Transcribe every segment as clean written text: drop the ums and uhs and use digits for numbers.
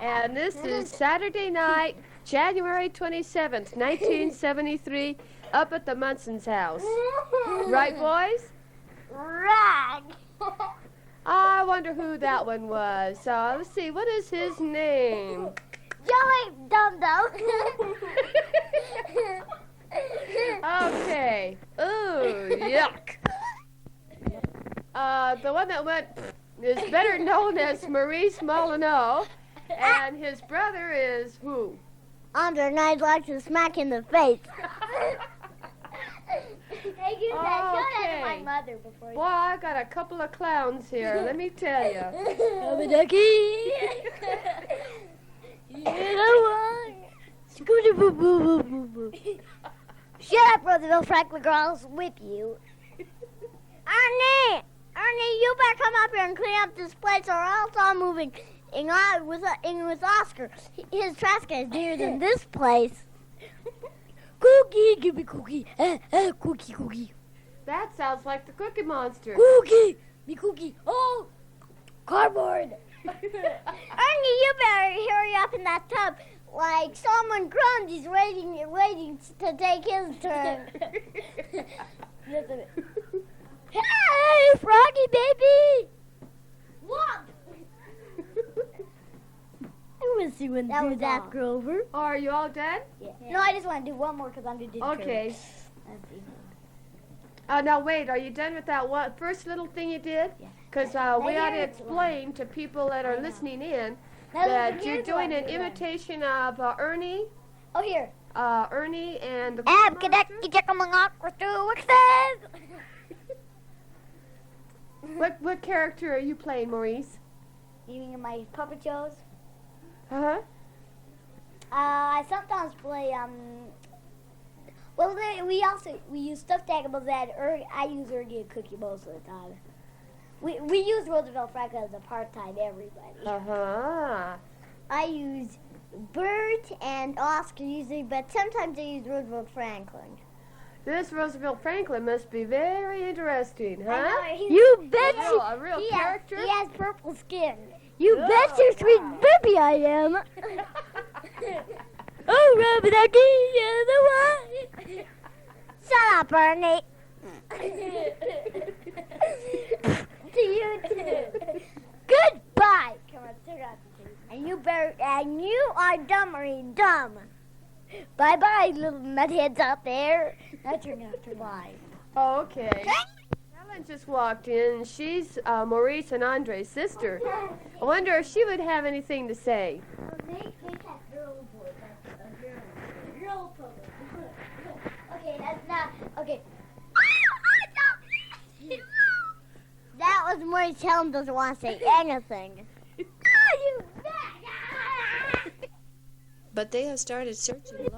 And this is Saturday night, January 27th, 1973, up at the Munson's house. Right, boys? Right. I wonder who that one was. Let's see, what is his name? Joey Dum Dum. Okay. Ooh, yuck. The one that went is better known as Maurice Molyneaux, and his brother is who? Andre, and I'd like to smack in the face. Hey, you said to my mother before. Boy, I got a couple of clowns here, let me tell you. Have a ducky. You know what? Scooter boo boo boo boo boo. Shut up, Roosevelt Franklin, or I'll whip you. Ernie, you better come up here and clean up this place, or else I'm moving. And with Oscar, his trash can is bigger than this place. Cookie, give me cookie. Cookie, cookie. That sounds like the Cookie Monster. Cookie, me cookie. Oh, cardboard. Ernie, you better hurry up in that tub. Like Solomon Grundy's waiting to take his turn. Hey, Froggy baby! What? I want to see when do that, Grover. Oh, are you all done? Yeah. No, I just want to do one more because I'm doing Okay. Now wait, are you done with that first little thing you did? Yeah. Because we ought to explain to people that are listening in that you're doing an imitation of Ernie. Oh, here. Ernie and the Cookie Monster. What character are you playing, Maurice? You mean in my puppet shows? Uh-huh. I sometimes play, well, we use stuffed animals that I use Ernie and Cookie most of the time. We use Roosevelt Franklin as a part-time everybody. Uh-huh. I use Bert and Oscar usually, but sometimes I use Roosevelt Franklin. This Roosevelt Franklin must be very interesting, huh? I know, you bet a real character? He has purple skin. You bet your sweet baby I am. Oh, Rubber Ducky, you're the one. Shut up, Ernie. To you too. Goodbye. Come on, turn on. And you are dumbery dumb. Bye-bye, little nutheads out there. Now turn out your life. Oh, okay. Ellen just walked in. She's Maurice and Andre's sister. I wonder if she would have anything to say. Okay, that's not... Okay. That was Maurice. Helen doesn't want to say anything. You But they have started searching. Did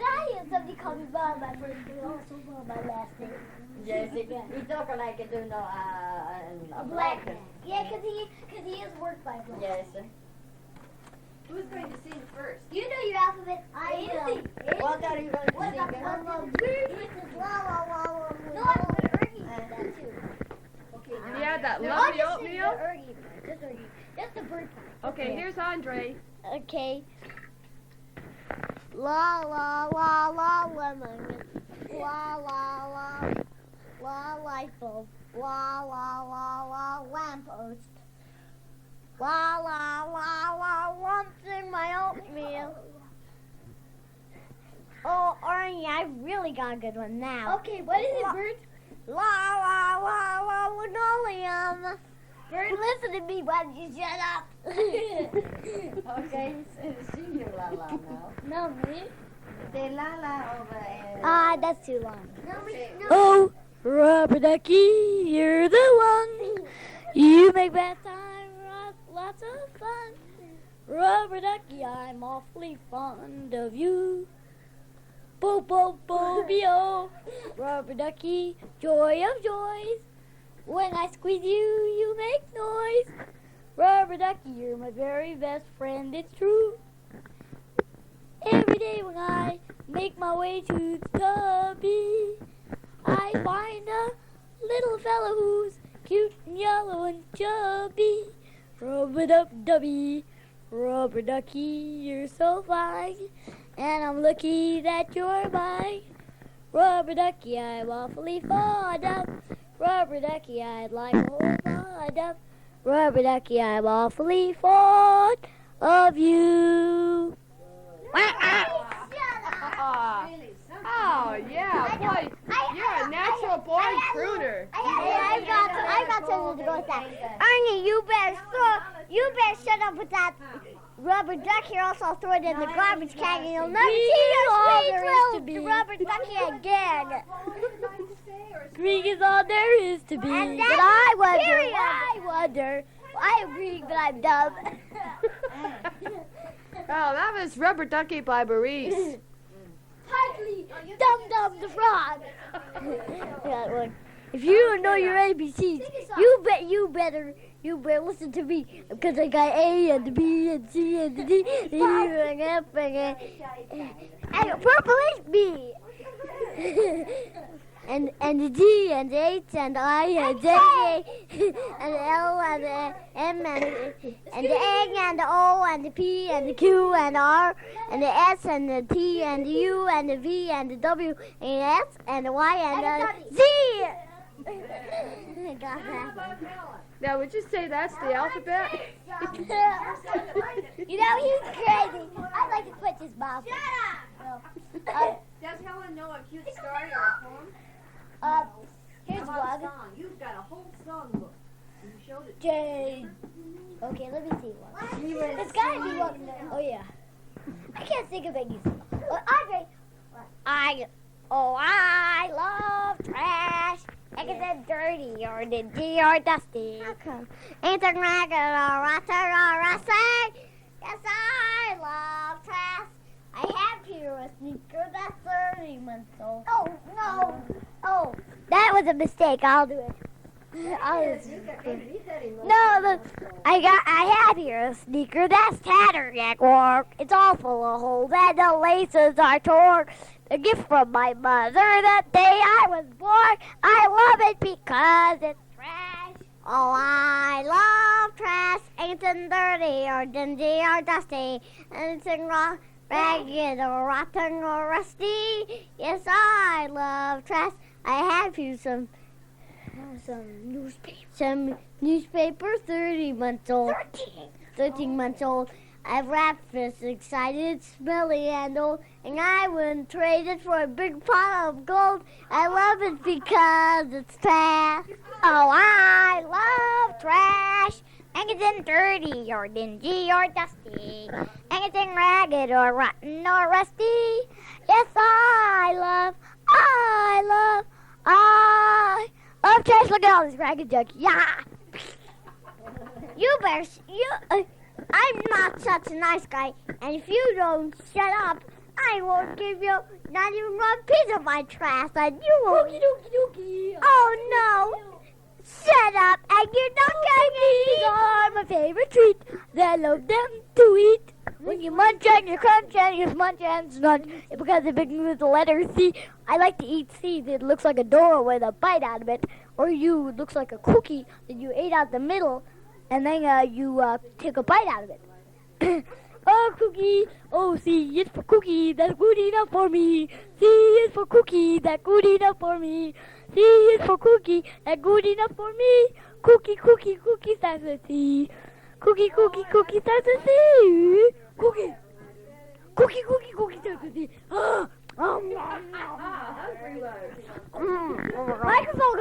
I hear somebody call me by my first name, also by my last name? Yes, he talk like it, a Black man. Yeah, because he is worked by black. Yes. Who's going to sing first? You know your alphabet. I know. What are you going to What sing? the la la la la. No, I'm going to Ernie that too. Okay. Yeah, that No, lovely just oatmeal. Just Ernie. Just the bird part. Okay, here's Andre. Okay. La la la la lemon. La la la la light bulb. La la la la lamppost. La la la la lumps in my oatmeal. Oh, Ernie, I really got a good one now. Okay, what is it, Bert? La la la la linoleum. Bert, listen to me. Why don't you shut up? Okay, sing your la la now. No, me. Say la la over That's too long. No, no. Oh, Rubber Ducky, you're the one. You make bath time lots of fun. Rubber Ducky, I'm awfully fond of you. Bo bo bo be-oh. Rubber Ducky, joy of joys. When I squeeze you, you make noise. Rubber Ducky, you're my very best friend, it's true. Every day when I make my way to the tubby, I find a little fellow who's cute and yellow and chubby. Rub-a-dub-dubby, rubber ducky, you're so fine, and I'm lucky that you're mine. Rubber ducky, I'm awfully fond of. Rubber ducky, I'd like a whole lot of. Rubber ducky, I'm awfully fond of you. Oh, yeah, boy, you're a natural born crooner. I got something to go with that. Arnie, you better shut up with that rubber ducky, or else I'll throw it in the garbage can and you'll never see your sweet little rubber ducky again. Green is all there is to be. And But that's I wonder. I agree, but I'm dumb. Oh, that was Rubber Ducky by Maurice. Dum-Dum the frog. That one. If you don't know your ABCs, you better listen to me, because I got A and the B and C and the D and the E and F and purple is B. And the G and the H and the I and the J and the L and the M and the A and the O and the P and the Q and the R and the S and the T and the U and the V and the W and the S and the Y and the Z. I got that. Now, would you say that's the alphabet? You know, he's crazy. I'd like to quit his mouth. Does Helen know a cute story or a poem? Here's How about a one. song? You've got a whole songbook. You showed it. J. Okay, let me see one. It's gotta be one. Oh yeah. I can't think of any. I love trash. I get that dirty or dingy or dusty. Ain't a ragged or rotten or rusty. Yes, I love trash. I have here a sneaker that's 30 months old. Oh, no. Oh, that was a mistake. I'll do it. No, look, I have here a sneaker that's tattered at work. It's all full of holes and the laces are torn. A gift from my mother the day I was born. I love it because it's trash. Oh, I love trash. Ain't it dirty or dingy or dusty. Anything wrong, ragged or rotten or rusty. Yes, I love trash. I have here some newspaper 30 months old. 13 months old. I've wrapped this excited, smelly, and old, and I wouldn't trade it for a big pot of gold. I love it because it's trash. Oh, I love trash. Anything dirty or dingy or dusty. Anything ragged or rotten or rusty. Yes, I love trash. Look at all this ragged junk. Yeah. I'm not such a nice guy, and if you don't shut up, I won't give you not even one piece of my trash, and you won't. Oh, no. Shut up, and you don't get me. These are my favorite treat. I love them to eat. When you munch and you crunch and you munch and snunch, because it begins with the letter C. I like to eat C. It looks like a door with a bite out of it. Or U, it looks like a cookie that you ate out the middle, and then you take a bite out of it. Oh, cookie. Oh, C is for cookie. That's good enough for me. C is for cookie. That's good enough for me. C is for cookie. That's good enough for me. Cookie, cookie, cookie starts with C. Cookie, cookie, cookie starts with C. Cookie. Cookie, cookie, cookie starts with C. Microphone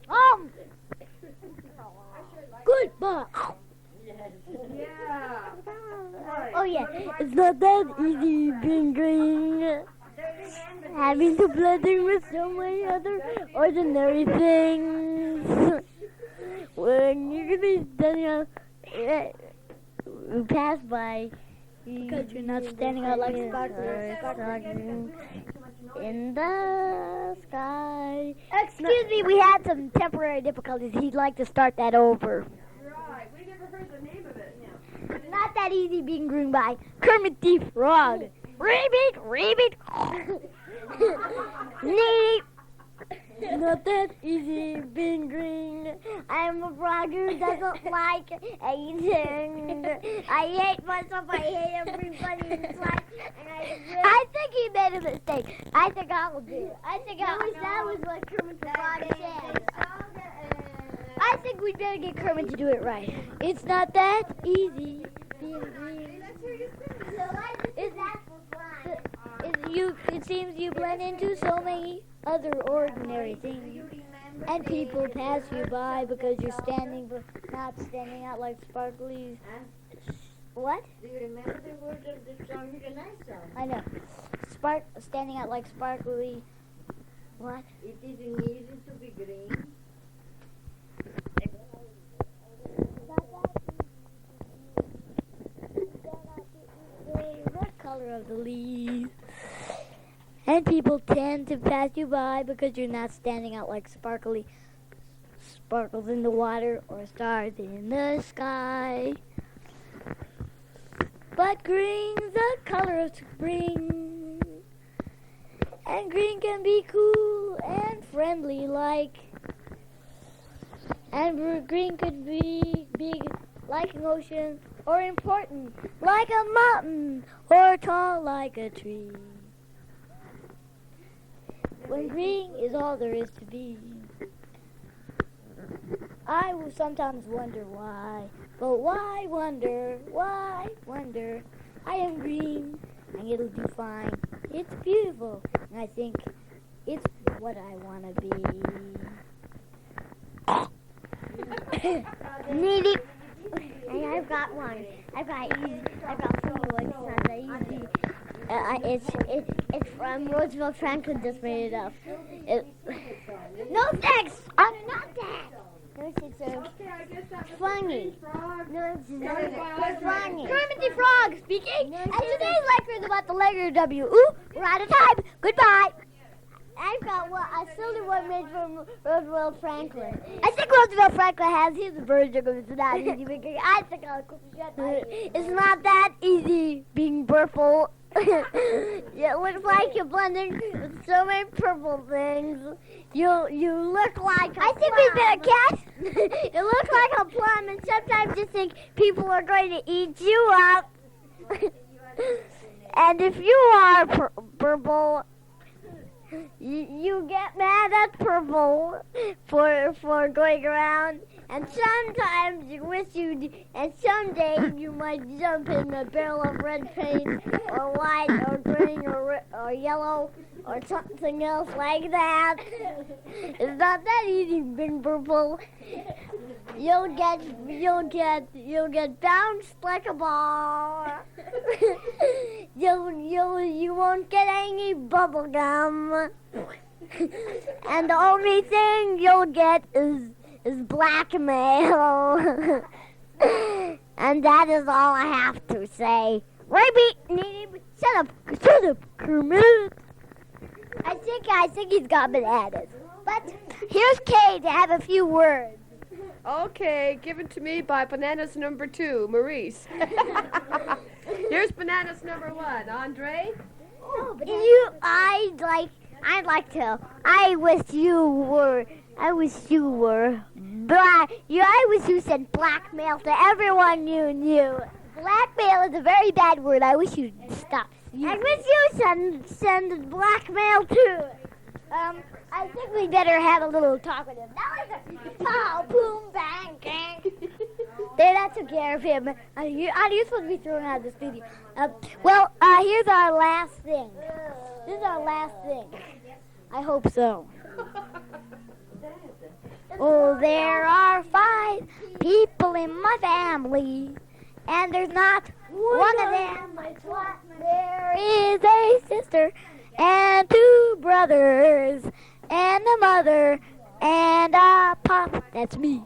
home. Goodbye. Yeah. Oh yeah, it's not that easy being green. Having to blending with so many other ordinary things. When you're gonna be standing out, you pass by. Because you're not standing out like in the sky. Excuse me, we had some temporary difficulties. He'd like to start that over. Right. We never heard the name of it. Not that easy being groomed by Kermit the Frog. Rabbit, rabbit. Neat. Not that easy being green. I'm a frog who doesn't like eating. I hate myself. I hate everybody inside. And I think he made a mistake. I think I'll do it. That was what Kermit the Frog said. I think we'd better get Kermit to do it right. It's not that easy being green. It seems you blend into so many other ordinary things. And people pass you by because you're not standing out like sparkly. What? Do you remember the words of the song you can song? I know. Standing out like sparkly. What? It isn't easy to be green. The color of the leaves. And people tend to pass you by because you're not standing out like sparkles in the water or stars in the sky. But green's the color of spring. And green can be cool and friendly like. And green could be big like an ocean or important like a mountain or tall like a tree. When green is all there is to be. I will sometimes wonder why, but why wonder? I am green, and it'll do fine. It's beautiful, and I think it's what I want to be. Needy. And I've got one. I've got easy. I've got two ones. It's not that easy. It's from Roosevelt Franklin. Just made it up. No thanks. I'm not that. No, it's funny. No, it's not funny. Kermit the Frog speaking. And today's lecture is about the letter W. Ooh, we're out of time. Goodbye. I've got a silly one made from Roosevelt Franklin. I think Roosevelt Franklin has his version of It's Not Easy Being. I think it's not that easy being purple. It looks like you're blending with so many purple things. You look like I think we better catch. You look like a plum, and sometimes you think people are going to eat you up. And if you are purple, you get mad at purple for going around, and sometimes you wish and someday you might jump in a barrel of red paint, or white, or green, or yellow, or something else like that. It's not that easy being purple. You'll get bounced like a ball. You won't get any bubble gum. And the only thing you'll get is blackmail. And that is all I have to say. Shut up, Kermit. I think he's got bananas. But here's Kay to have a few words. Okay, given to me by bananas number 2, Maurice. Here's bananas number 1, Andre. I wish you said blackmail to everyone you knew. Blackmail is a very bad word. I wish you'd stop. I wish you send blackmail too. I think we better have a little talk with him. Pow, boom, bang, gang. They're not taking care of him. You're supposed to be thrown out of the studio. Here's our last thing. This is our last thing. I hope so. Oh, there are 5 people in my family, and there's not one of them. There is a sister and 2 brothers and a mother and a pop. That's me.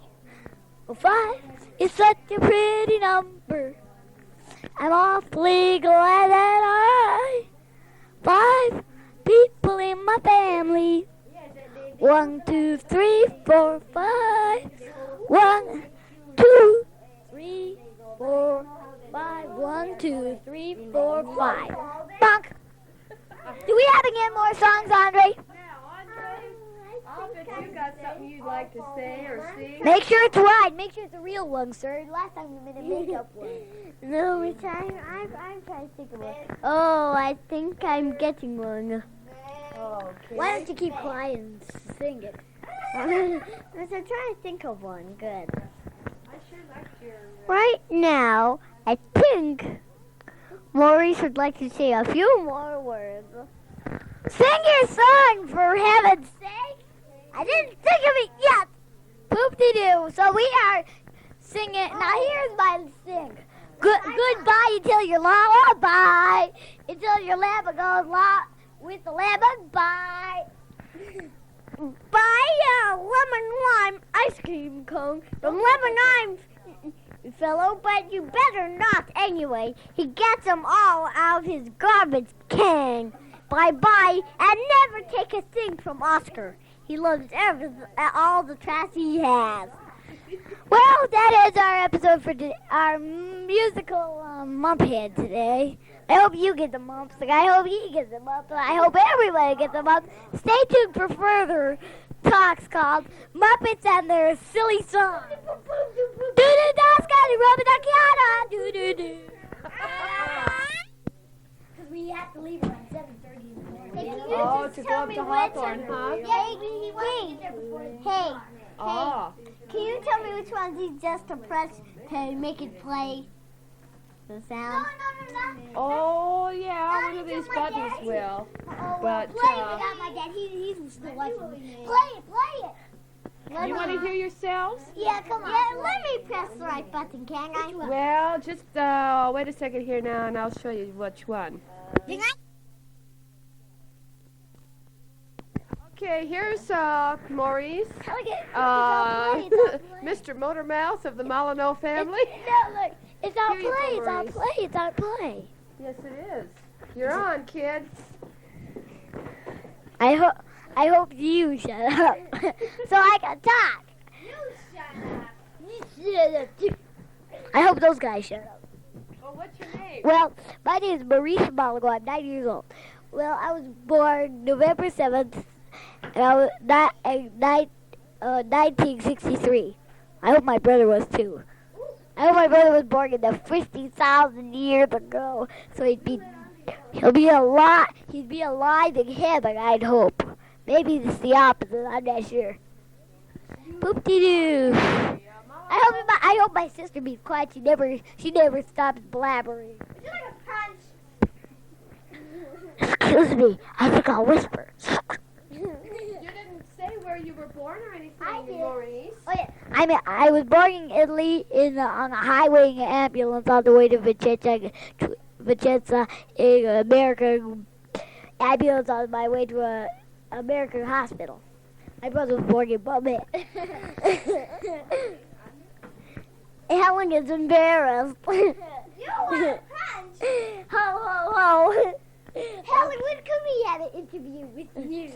Well, 5 is such a pretty number. I'm awfully glad that 5 people in my family. 1, 2, 3, 4, 5. 1, 2, 3, 4, 5. 1, 2, 3, 4, 5. Bonk. Do we have any more songs, Andre? Now, Andre, like to say or sing? Make sure it's right. Make sure it's a real one, sir. Last time you made a makeup one. No, it's I'm trying to think of one. Oh, I think I'm getting one. Okay. Why don't you keep quiet and sing it? I'm trying to think of one. Good. I sure liked your... Right now, I think Maurice would like to say a few more words. Sing your song, for heaven's sake! I didn't think of it yet! Poop-de-doo. So we are singing. Now here's my sing. Goodbye until your lullaby. Until your lamb goes with the lemon bye. Buy a lemon lime ice cream cone from Lemon Lime fellow, but you better not anyway. He gets them all out of his garbage can. Bye-bye, and never take a thing from Oscar. He loves all the trash he has. Well, that is our episode for today, our musical mumphead today. I hope you get the mumps. I hope he gets the mumps. I hope everybody gets the mumps. Stay tuned for further talks called Muppets and Their Silly Song. Do-do-da, Scotty, rub-a-ducky-ada, do-do-do. Because we have to leave around 7:30 in the morning. Oh, to go up to Hawthorne, huh? Hey, Oh. can you tell me which ones he just to press to make it play the sound? Oh, yeah, one of these buttons will. But, play it without my dad. He's still watching me. Play it. You want to hear yourselves? Yeah, come on. Yeah, let me press the right button, can I? Well, just wait a second here now, and I'll show you which one. Okay, here's Maurice, Mr. Motormouth of the Molyneaux family. Look, it's on Here you play. go, It's on Maurice. play. It's on play. Yes, it is. You're on, kid. I hope you shut up so I can talk. You shut up. I hope those guys shut up. Well, what's your name? Well, my name is Maurice Molyneaux. I'm 9 years old. Well, I was born November 7th, and I was 1963. I hope my brother was too. I hope my brother was born in the 50,000 years ago, so he'd be alive in heaven, I'd hope. Maybe it's the opposite, I'm not sure. Boop-de-doo. I hope my sister be quiet. She never stops blabbering. Excuse me, I think I'll whisper. You didn't say where you were born or anything, I did. Maurice. Oh yeah, I was born in Italy on a highway in an ambulance on the way to Vicenza, in American ambulance on my way to a American hospital. My brother was born in Bummit. Helen is embarrassed. You are French. Ho ho ho. Helen, when can we have an interview with you?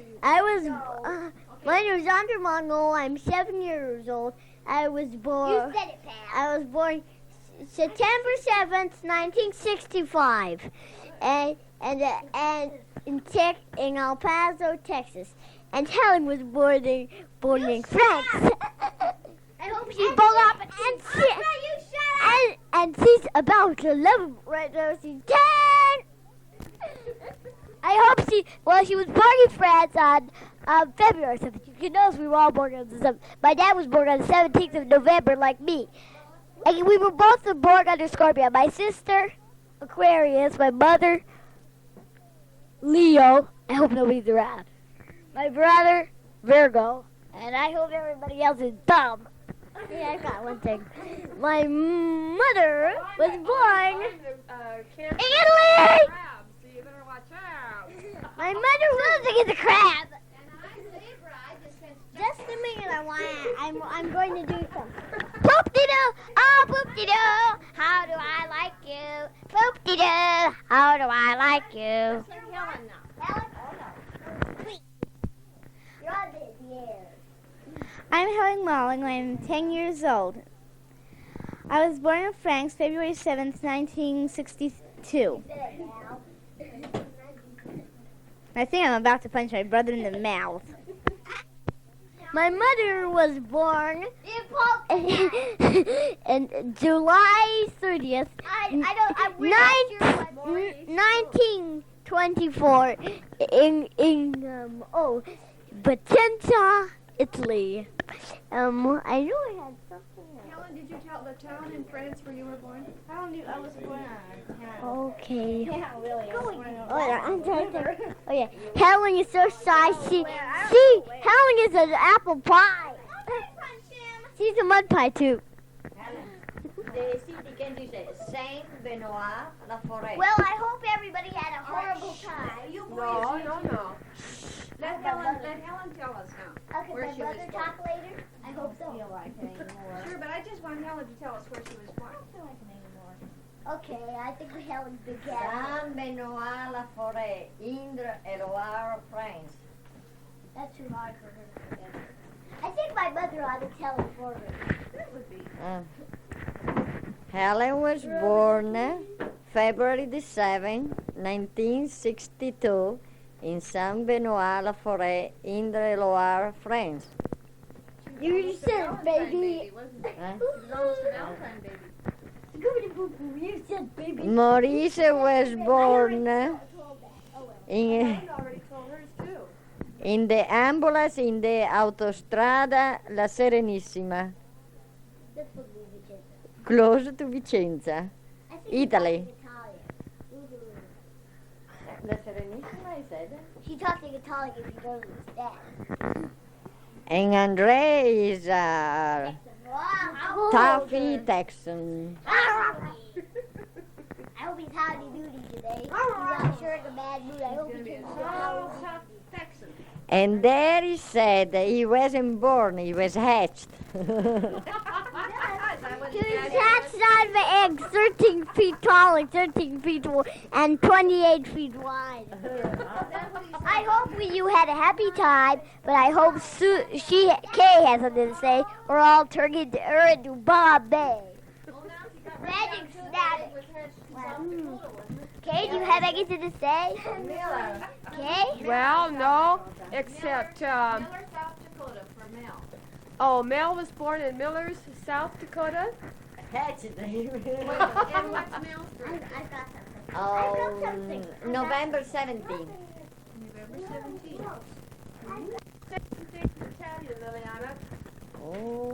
My name is Andre Molyneaux. I'm 7 years old. I was born. You said it, Pam. I was born September 7th, 1965, and in El Paso, Texas. And Helen was born in France. I hope she's born up and she's about 11 right now. She's 10. I hope she was born in France on February 7th. You know we were all born on the 7th. My dad was born on the 17th of November like me. And we were both born under Scorpio. My sister, Aquarius. My mother, Leo. I hope nobody's around. My brother, Virgo. And I hope everybody else is dumb. Yeah, I got one thing. My mother was born in Italy! So you better watch out. My mother loves to get the crab. Just a minute, I'm going to do something. Poop-de-doo, oh poop-de-doo, how do I like you? Poop-de-doo, how do I like you? Helen, please. You're on the air. I'm Helen Molyneaux. I'm 10 years old. I was born in France, February 7th, 1962. I think I'm about to punch my brother in the mouth. My mother was born in July 30th, 1924 in Vicenza, Italy. I knew I had something else. Helen, did you tell the town in France where you were born? I was born on Okay. Yeah, really. I'm trying to. Oh yeah, Helen is so shy. Helen is an apple pie. She's a mud pie too. The city can you say Saint Benoit la Forêt. Well, I hope everybody had a horrible time. No. Let Helen tell us now. Okay, Where my she was brother born. talk later. I hope so. Sure, but I just want Helen to tell us where she was born. Okay, I think Helen's big cat. Saint Benoit la Forêt, Indre et Loire, France. That's too hard for her to remember. I think my mother ought to tell it for her. Helen was born February the 7th, 1962, in Saint Benoit la Forêt, Indre et Loire, France. You said baby. Huh? You said baby. Maurice was born Helen already told hers too. in the ambulance in the autostrada La Serenissima, That's what we did. close to Vicenza, I think Italy. she's talking Italian. La Serenissima, I said. She talks in Italian if you don't understand. And Andre is a Wow. toughy Texan. I hope he's howdy doody today. He's not sure in a bad mood. I hope he can Tough Texan. And there he said he wasn't born, he was hatched. He was hatched out of an egg 13 feet tall and 13 feet and 28 feet wide. I hope you had a happy time, but I hope Kay has something to say, or I'll turn her into Bob Bay. Magic status. Kay, do you have anything to say? Kay? Well, no, except, Miller, South Dakota for Mel. Mel was born in Millers, South Dakota. Hatched. And what's Mel Street? I've got something. Oh, November 17th. November 17th. Italian, Liliana. Oh.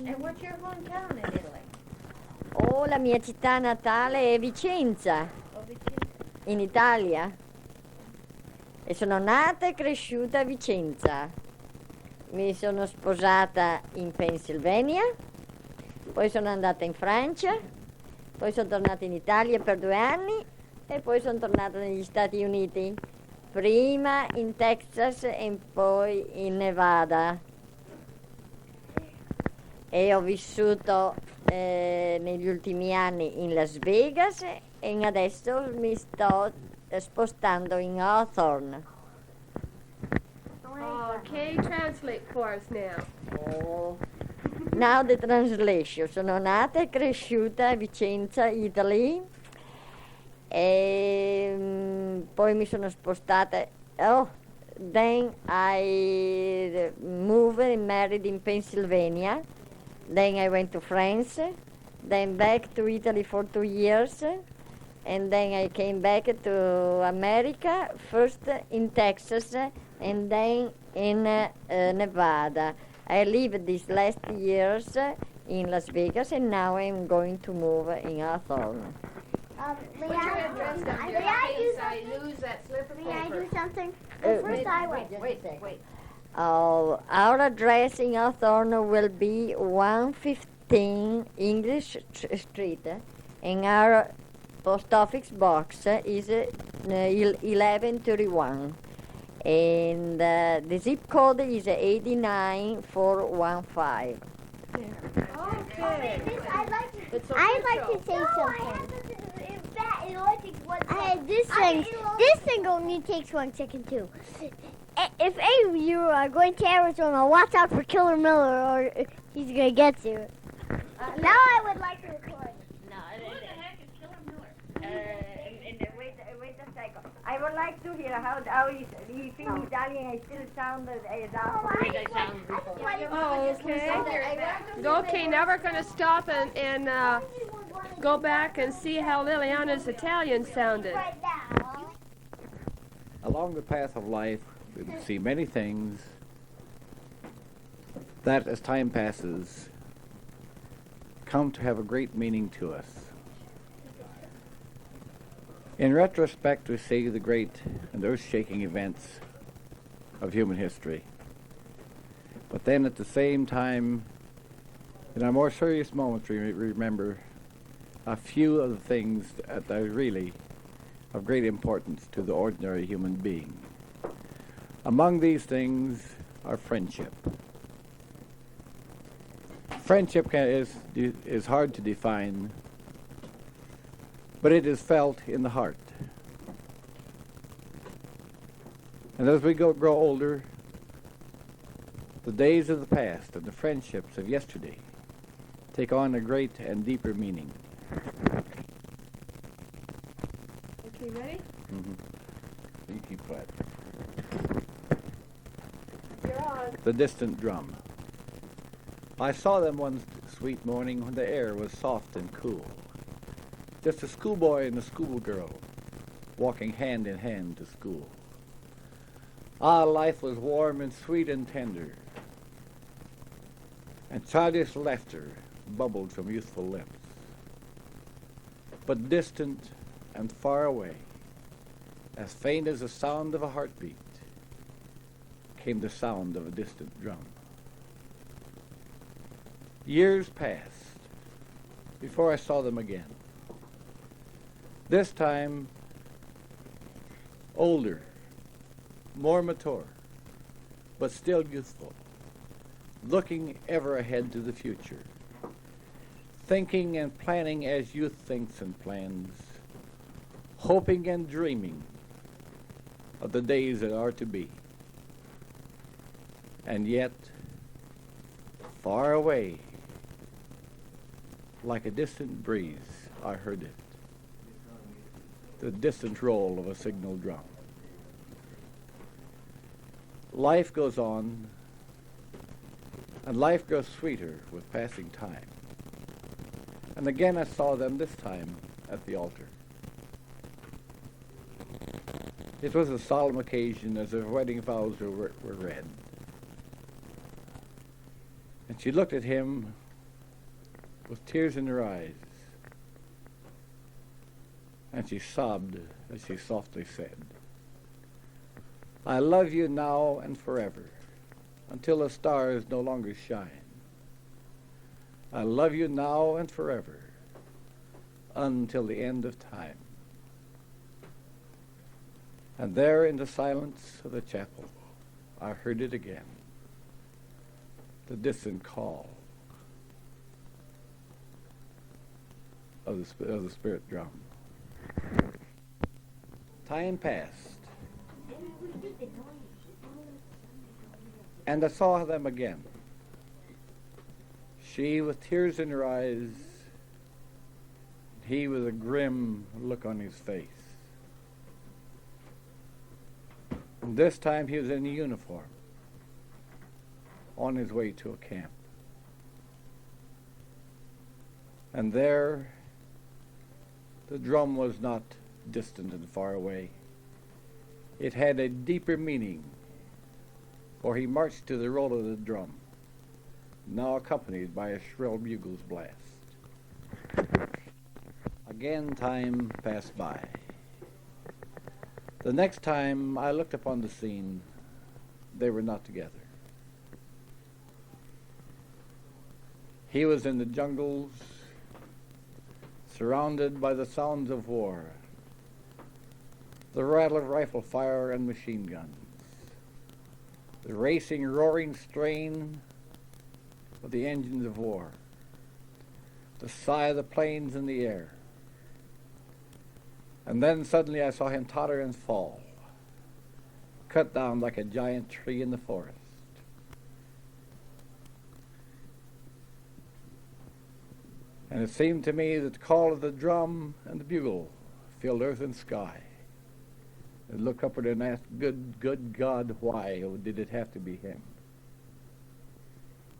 And what's your hometown in Italy? Oh, la mia città natale è Vicenza, in Italia. E sono nata e cresciuta a Vicenza. Mi sono sposata in Pennsylvania, poi sono andata in Francia, poi sono tornata in Italia per 2 anni e poi sono tornata negli Stati Uniti, prima in Texas e poi in Nevada. E ho vissuto negli ultimi anni in Las Vegas e adesso mi sto spostando in Hawthorne. Kay, translate for us now. Oh. Now the translation. Sono nata e cresciuta a Vicenza, Italy. E poi mi sono spostata. Then I moved and married in Pennsylvania. Then I went to France. Then back to Italy for 2 years. And then I came back to America, first in Texas and then in Nevada. I lived these last years in Las Vegas and now I'm going to move in Hawthorne. Put your address down here. May I do I lose that slip of May I paper. do something? First I went. Wait. Our address in Hawthorne will be 115 English Street and our post office box is 1131. And the zip code is 89415. Okay. I'd like to say something. This thing only takes 1 second too. If any of you are going to Arizona, watch out for Killer Miller or he's going to get you. Now I would like to record. Wait a second. I would like like to hear how he speaks Italian. I still sound as I sounded before. Oh, okay. Okay, now we're going to stop and go back and see how Liliana's Italian sounded. Along the path of life, we will see many things that, as time passes, come to have a great meaning to us. In retrospect, we see the great and earth-shaking events of human history. But then at the same time, in our more serious moments, we remember a few of the things that are really of great importance to the ordinary human being. Among these things are friendship. Friendship is hard to define, but it is felt in the heart. And as we grow older, the days of the past and the friendships of yesterday take on a great and deeper meaning. Okay, ready? You keep quiet. You're on. The distant drum. I saw them one sweet morning when the air was soft and cool. Just a schoolboy and a schoolgirl walking hand in hand to school. Ah, life was warm and sweet and tender, and childish laughter bubbled from youthful lips. But distant and far away, as faint as the sound of a heartbeat, came the sound of a distant drum. Years passed before I saw them again. This time, older, more mature, but still youthful, looking ever ahead to the future, thinking and planning as youth thinks and plans, hoping and dreaming of the days that are to be. And yet, far away, like a distant breeze, I heard it, the distant roll of a signal drum. Life goes on, and life grows sweeter with passing time. And again I saw them, this time at the altar. It was a solemn occasion as their wedding vows were read. And she looked at him with tears in her eyes, and she sobbed as she softly said, I love you now and forever, until the stars no longer shine. I love you now and forever, until the end of time. And there in the silence of the chapel, I heard it again, the distant call of the spirit drum. Time passed, and I saw them again. She with tears in her eyes, he with a grim look on his face. And this time he was in a uniform, on his way to a camp. And there, the drum was not distant and far away. It had a deeper meaning, for he marched to the roll of the drum, now accompanied by a shrill bugle's blast. Again time passed by. The next time I looked upon the scene, they were not together. He was in the jungles, surrounded by the sounds of war, the rattle of rifle fire and machine guns, the racing, roaring strain of the engines of war, the sigh of the planes in the air. And then suddenly I saw him totter and fall, cut down like a giant tree in the forest. And it seemed to me that the call of the drum and the bugle filled earth and sky. and look upward and ask, good God, why did it have to be him?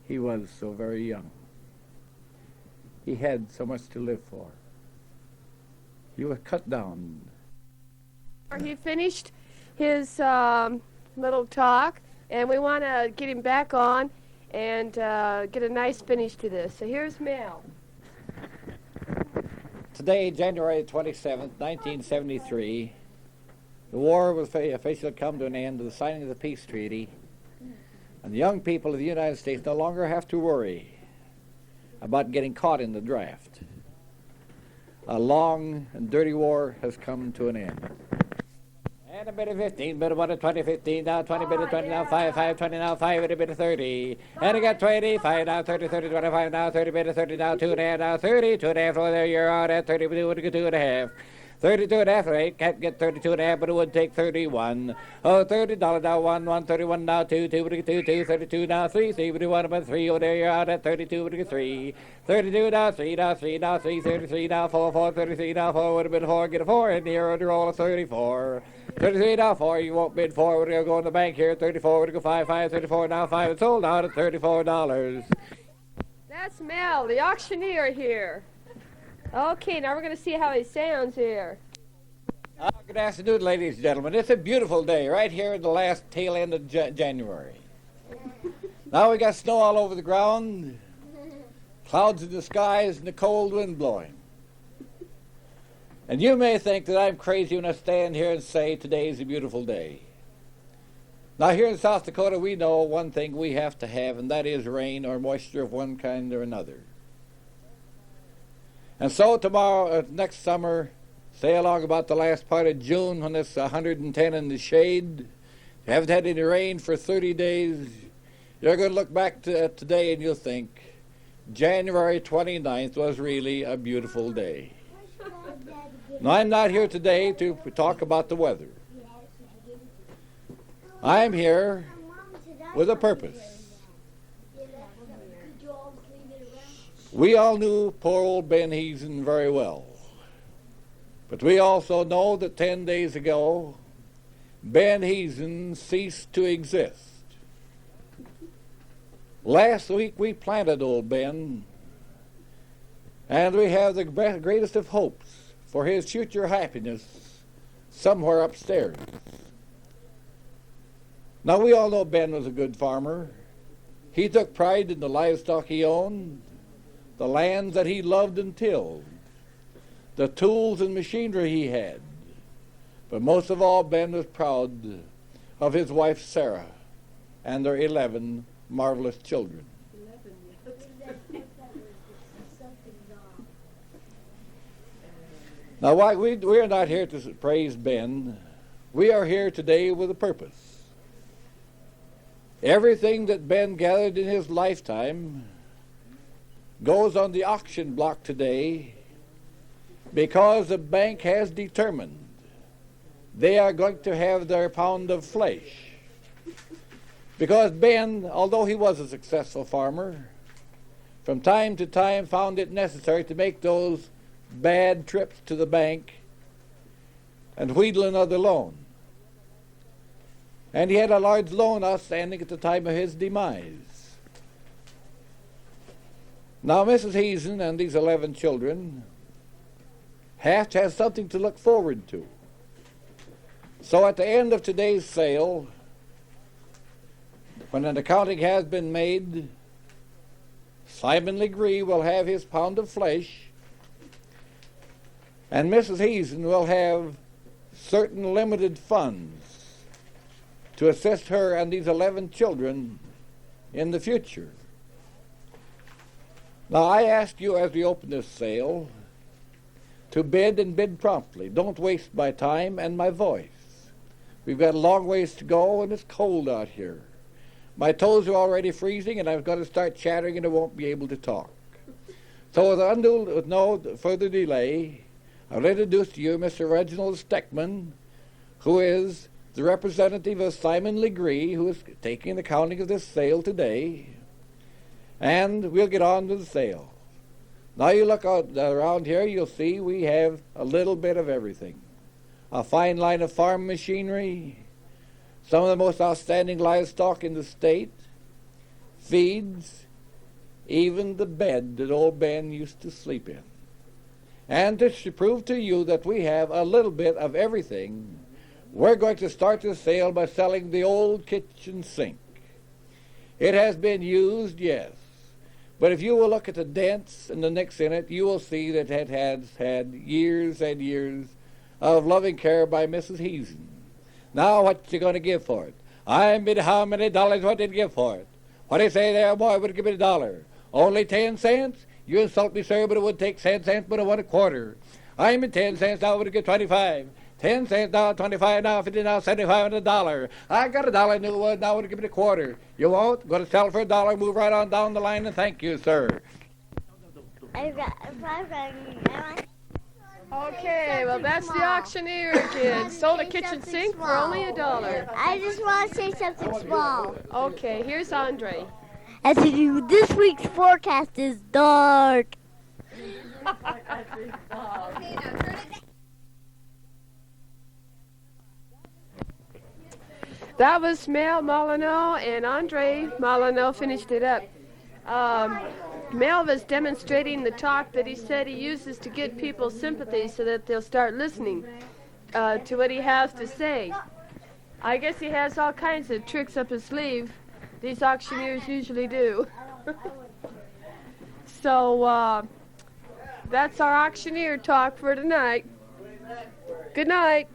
He was so very young. He had so much to live for. He was cut down. He finished his little talk, and we want to get him back on and get a nice finish to this. So here's Mel. Today, January 27th, 1973, the war was officially come to an end with the signing of the peace treaty, and the young people of the United States no longer have to worry about getting caught in the draft. A long and dirty war has come to an end. And a bit of 15, bit of 1 of 20, 15, now 20, bit of 20, now 5, 5, 20, now 5, and a bit of 30. And I got 25, now 30, 30, 25, now 30, bit of 30, now 2 and a half, now 30, 2 and a half, oh, there you're out at 30, but it would get 2 and a half. 32 and a half, right? Can't get 32 and a half, but it would take 31. Oh, $30 now 1, 31 now 2, 2 would get 2, 2, 32 now 3, 3 would get 1 about 3, oh, there you're out at 32 would get 3. 32 now 3, now 3, now 3, 33 now 4, 4, 33 now 4 would have been 4, get a 4 in here, under roll of 34. 33 now 4, you won't bid 4, we're going to go in the bank here, 34 would go 5, 5, 34 now 5, it's sold out at $34. That's Mel, the auctioneer here. Okay, now we're going to see how he sounds here. Good afternoon, ladies and gentlemen. It's a beautiful day right here in the last tail end of January. Now we got snow all over the ground, clouds in the skies, and the cold wind blowing. And you may think that I'm crazy when I stand here and say today's a beautiful day. Now here in South Dakota, we know one thing we have to have, and that is rain or moisture of one kind or another. And so tomorrow, next summer, say along about the last part of June when it's 110 in the shade, you haven't had any rain for 30 days, you're going to look back to today and you'll think, January 29th was really a beautiful day. Now, I'm not here today to talk about the weather. I'm here with a purpose. We all knew poor old Ben Heason very well. But we also know that 10 days ago, Ben Heason ceased to exist. Last week we planted old Ben, and we have the greatest of hopes for his future happiness somewhere upstairs. Now we all know Ben was a good farmer. He took pride in the livestock he owned, the lands that he loved and tilled, the tools and machinery he had. But most of all, Ben was proud of his wife Sarah and their 11 marvelous children. Now, why we are not here to praise Ben. We are here today with a purpose. Everything that Ben gathered in his lifetime goes on the auction block today because the bank has determined they are going to have their pound of flesh. Because Ben, although he was a successful farmer, from time to time found it necessary to make those bad trips to the bank and wheedle another loan. And he had a large loan outstanding at the time of his demise. Now, Mrs. Heason and these 11 children have to have something to look forward to. So at the end of today's sale, when an accounting has been made, Simon Legree will have his pound of flesh, and Mrs. Heason will have certain limited funds to assist her and these 11 children in the future. Now, I ask you as we open this sale to bid and bid promptly. Don't waste my time and my voice. We've got a long ways to go, and it's cold out here. My toes are already freezing, and I've got to start chattering, and I won't be able to talk. So with no further delay, I'll introduce to you Mr. Reginald Steckman, who is the representative of Simon Legree, who is taking the counting of this sale today, and we'll get on with the sale. Now you look out around here, you'll see we have a little bit of everything. a fine line of farm machinery, some of the most outstanding livestock in the state, feeds, even the bed that old Ben used to sleep in. And to prove to you that we have a little bit of everything, we're going to start the sale by selling the old kitchen sink. It has been used, yes, but if you will look at the dents and the nicks in it, you will see that it has had years and years of loving care by Mrs. Heason. Now, what you going to give for it? I bid how many dollars what did you give for it? What do you say there, boy? Would give me $1? Only 10 cents? You insult me, sir, but it would take 10 cents, but I want a quarter. I'm in 10 cents, now I would give 25. 10 cents, now 25, now 50, now 75, and $1. I got $1 new one, now I would give it a quarter. You won't? Going to sell for $1, move right on down the line, and thank you, sir. Okay, well, that's the auctioneer again. Sold a kitchen sink for only $1. I just want to say something small. Okay, here's Andre. As you, this week's forecast is dark. That was Mel Molyneaux, and Andre Molyneaux finished it up. Mel was demonstrating the talk that he said he uses to get people's sympathy so that they'll start listening to what he has to say. I guess he has all kinds of tricks up his sleeve. These auctioneers usually do. So that's our auctioneer talk for tonight. Good night.